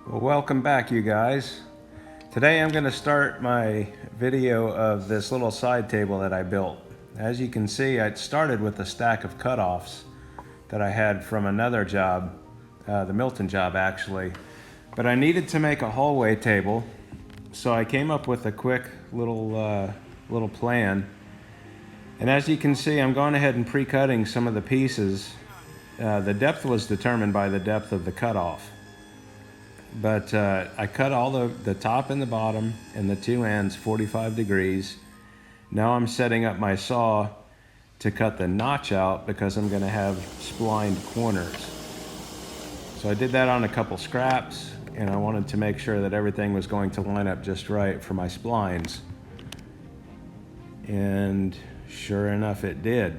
Well, welcome back, you guys. Today I'm going to start my video of this little side table that I built. As you can see, I started with a stack of cutoffs that I had from another job, the Milton job actually. But I needed to make a hallway table, so I came up with a quick little plan. And as you can see, I'm going ahead and pre-cutting some of the pieces. The depth was determined by the depth of the cutoff. But I cut all the top and the bottom and the two ends 45 degrees. Now I'm setting up my saw to cut the notch out because I'm going to have splined corners. So I did that on a couple scraps, and I wanted to make sure that everything was going to line up just right for my splines. And sure enough, it did.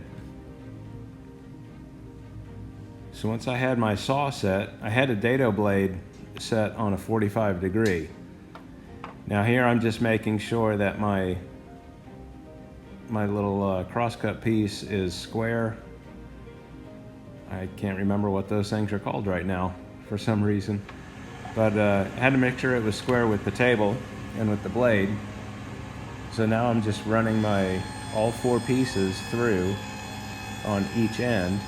So once I had my saw set, I had a dado blade set on a 45 degree. Now here I'm just making sure that my little crosscut piece is square. I can't remember what those things are called right now for some reason, but I had to make sure it was square with the table and with the blade. So now I'm just running all four pieces through on each end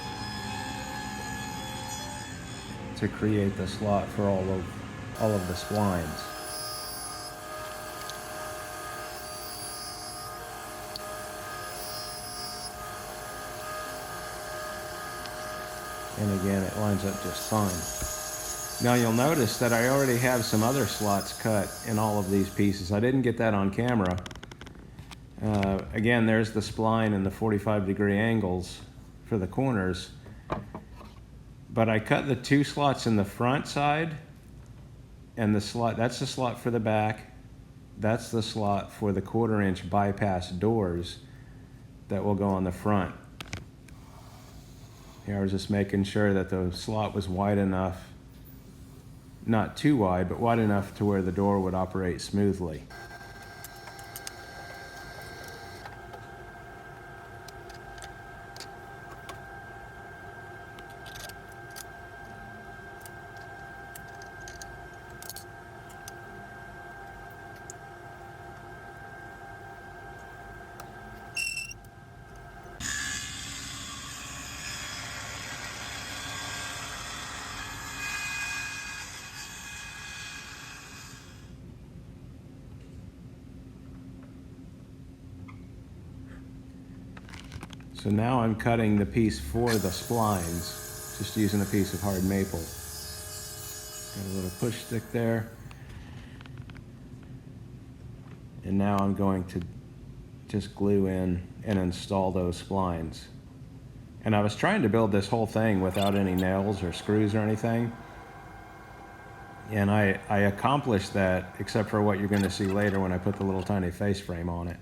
to create the slot for all of the splines. And again, it lines up just fine. Now you'll notice that I already have some other slots cut in all of these pieces. I didn't get that on camera. Again, there's the spline and the 45-degree angles for the corners. But I cut the two slots in the front side, and that's the slot for the back. That's the slot for the 1/4-inch bypass doors that will go on the front. Here I was just making sure that the slot was wide enough, not too wide, but wide enough to where the door would operate smoothly. So now I'm cutting the piece for the splines, just using a piece of hard maple. Got a little push stick there. And now I'm going to just glue in and install those splines. And I was trying to build this whole thing without any nails or screws or anything. And I accomplished that, except for what you're going to see later when I put the little tiny face frame on it.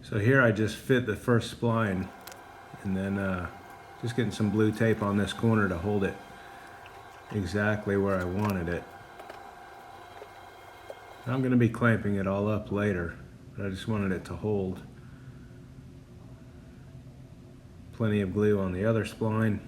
So here I just fit the first spline, and then just getting some blue tape on this corner to hold it exactly where I wanted it. I'm going to be clamping it all up later, but I just wanted it to hold. Plenty of glue on the other spline.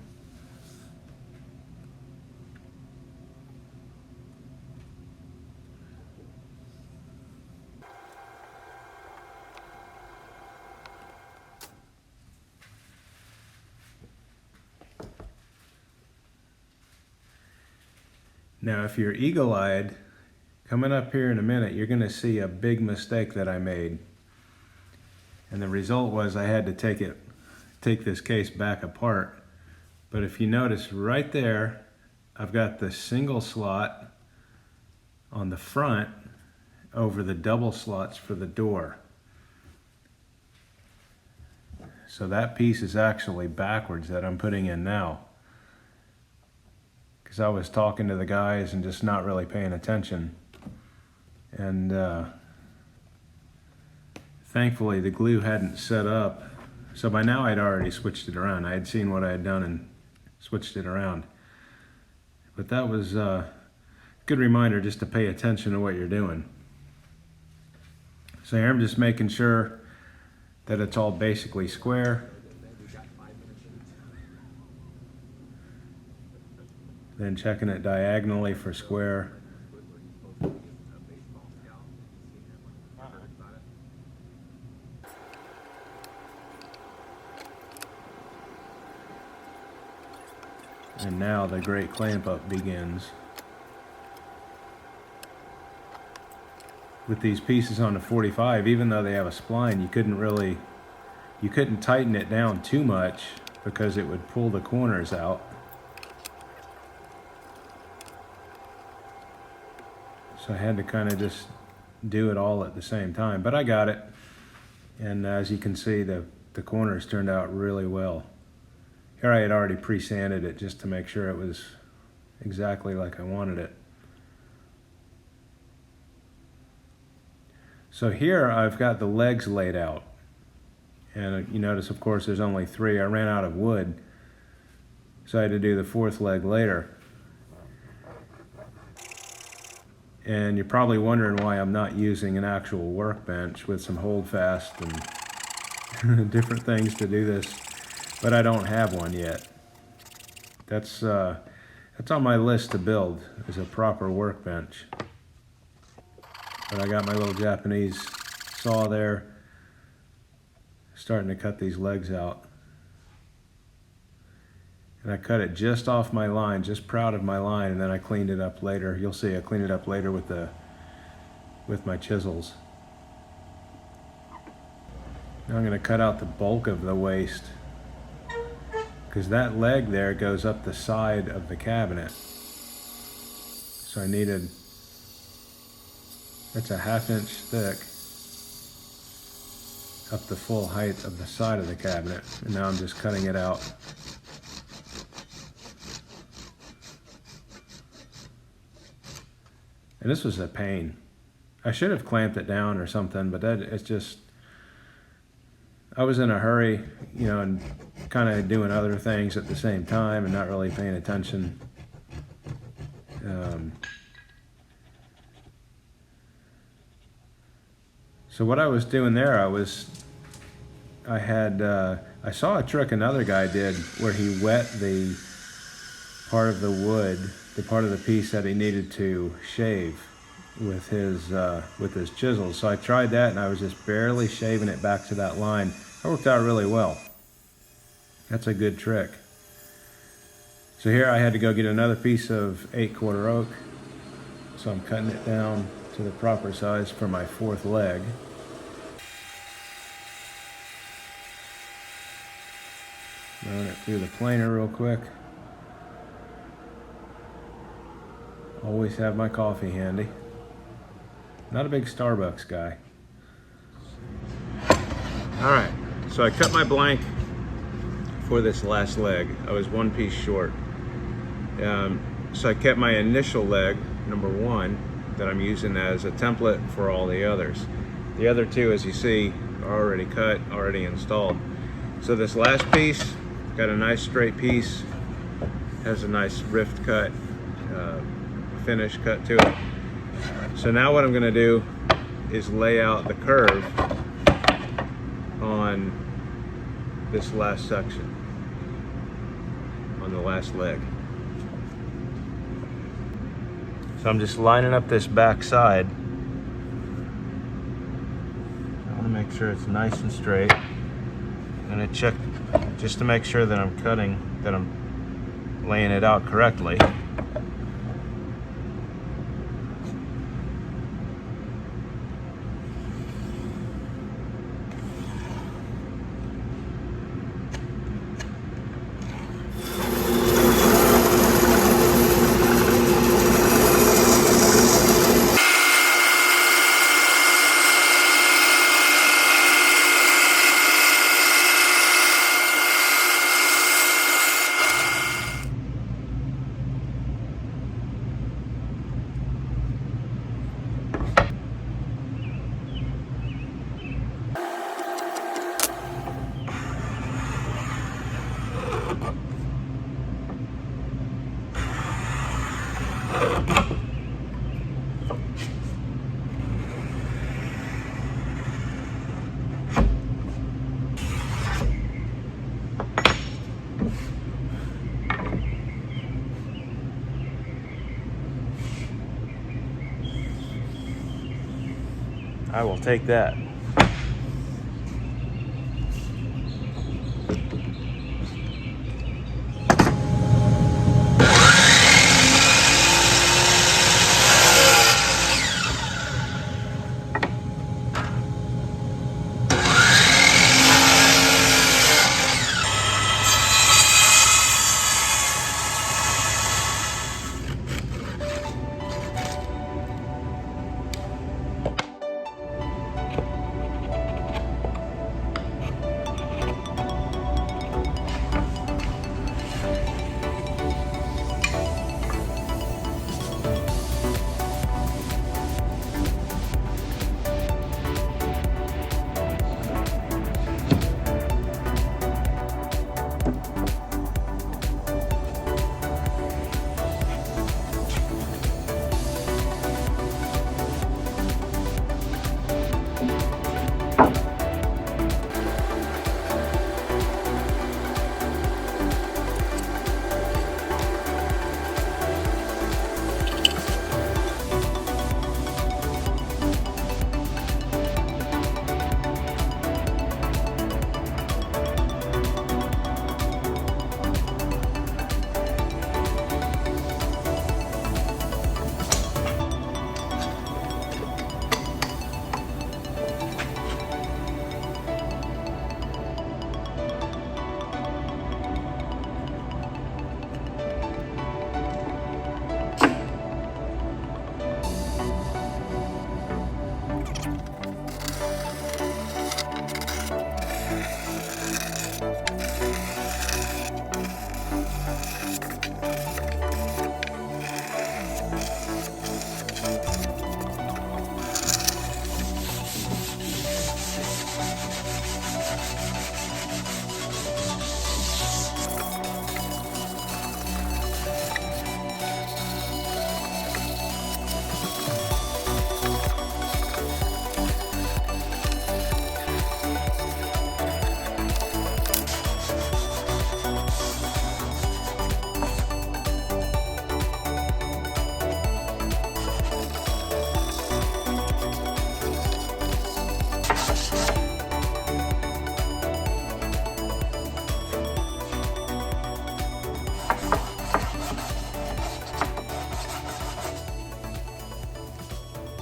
Now, if you're eagle-eyed, coming up here in a minute, you're going to see a big mistake that I made. And the result was I had to take this case back apart. But if you notice right there, I've got the single slot on the front over the double slots for the door. So that piece is actually backwards that I'm putting in now, because I was talking to the guys and just not really paying attention. And thankfully the glue hadn't set up. So by now I'd already switched it around. I had seen what I had done and switched it around. But that was good reminder just to pay attention to what you're doing. So here I'm just making sure that it's all basically square. Then checking it diagonally for square. And now the great clamp up begins. With these pieces on the 45, even though they have a spline, you couldn't tighten it down too much because it would pull the corners out. So I had to kind of just do it all at the same time, but I got it. And as you can see, the corners turned out really well. Here I had already pre-sanded it just to make sure it was exactly like I wanted it. So here I've got the legs laid out. And you notice, of course, there's only 3. I ran out of wood, so I had to do the 4th leg later. And you're probably wondering why I'm not using an actual workbench with some holdfast and different things to do this. But I don't have one yet. That's on my list to build, is a proper workbench. But I got my little Japanese saw there, starting to cut these legs out. And I cut it just off my line, just proud of my line, and then I cleaned it up later. You'll see I cleaned it up later with my chisels. Now I'm going to cut out the bulk of the waist, because that leg there goes up the side of the cabinet. So I needed, that's a 1/2 inch thick up the full height of the side of the cabinet. And now I'm just cutting it out. And this was a pain. I should have clamped it down or something, but it's just, I was in a hurry, you know, and kind of doing other things at the same time and not really paying attention. So what I was doing there, I saw a trick another guy did where he wet the part of the wood, the part of the piece that he needed to shave with his chisel. So I tried that, and I was just barely shaving it back to that line. That worked out really well. That's a good trick. So here I had to go get another piece of 8/4 oak. So I'm cutting it down to the proper size for my 4th leg. Run it through the planer real quick. Always have my coffee handy. Not a big Starbucks guy. All right, so I cut my blank for this last leg. I was 1 piece short. So I kept my initial leg, number 1, that I'm using as a template for all the others. The other 2, as you see, are already cut, already installed. So this last piece, got a nice straight piece, has a nice rift cut, finish cut to it. So now what I'm going to do is lay out the curve on this last section, on the last leg. So I'm just lining up this back side. I want to make sure it's nice and straight. I'm going to check just to make sure that I'm cutting, that I'm laying it out correctly. I will take that.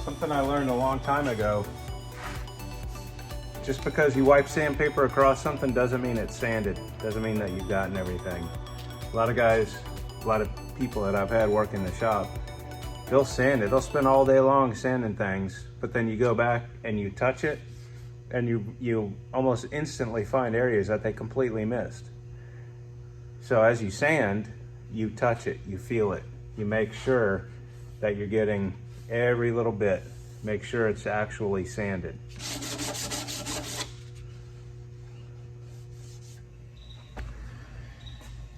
Something I learned a long time ago. Just because you wipe sandpaper across something doesn't mean it's sanded. Doesn't mean that you've gotten everything. A lot of guys, a lot of people that I've had work in the shop, they'll sand it. They'll spend all day long sanding things, but then you go back and you touch it and you almost instantly find areas that they completely missed. So as you sand, you touch it, you feel it. You make sure that you're getting every little bit. Make sure it's actually sanded.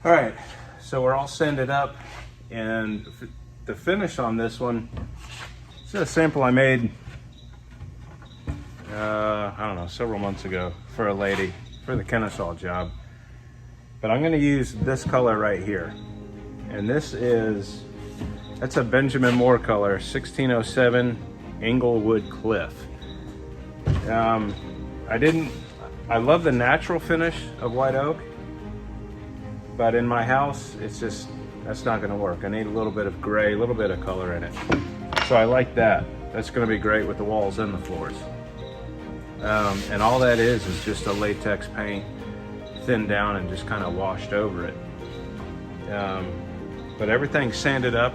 All right, so we're all sanded up, and the finish on this one, it's a sample I made, I don't know, several months ago for a lady, for the Kennesaw job. But I'm gonna use this color right here. And this is, that's a Benjamin Moore color, 1607 Englewood Cliff. I love the natural finish of white oak, but in my house, it's just, that's not gonna work. I need a little bit of gray, a little bit of color in it. So I like that. That's gonna be great with the walls and the floors. And all that is just a latex paint, thinned down and just kind of washed over it. But everything's sanded up.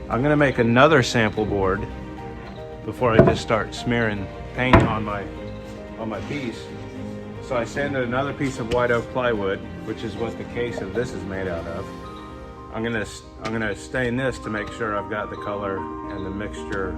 I'm gonna make another sample board before I just start smearing paint on my piece. So I sanded another piece of white oak plywood, which is what the case of this is made out of. I'm gonna stain this to make sure I've got the color and the mixture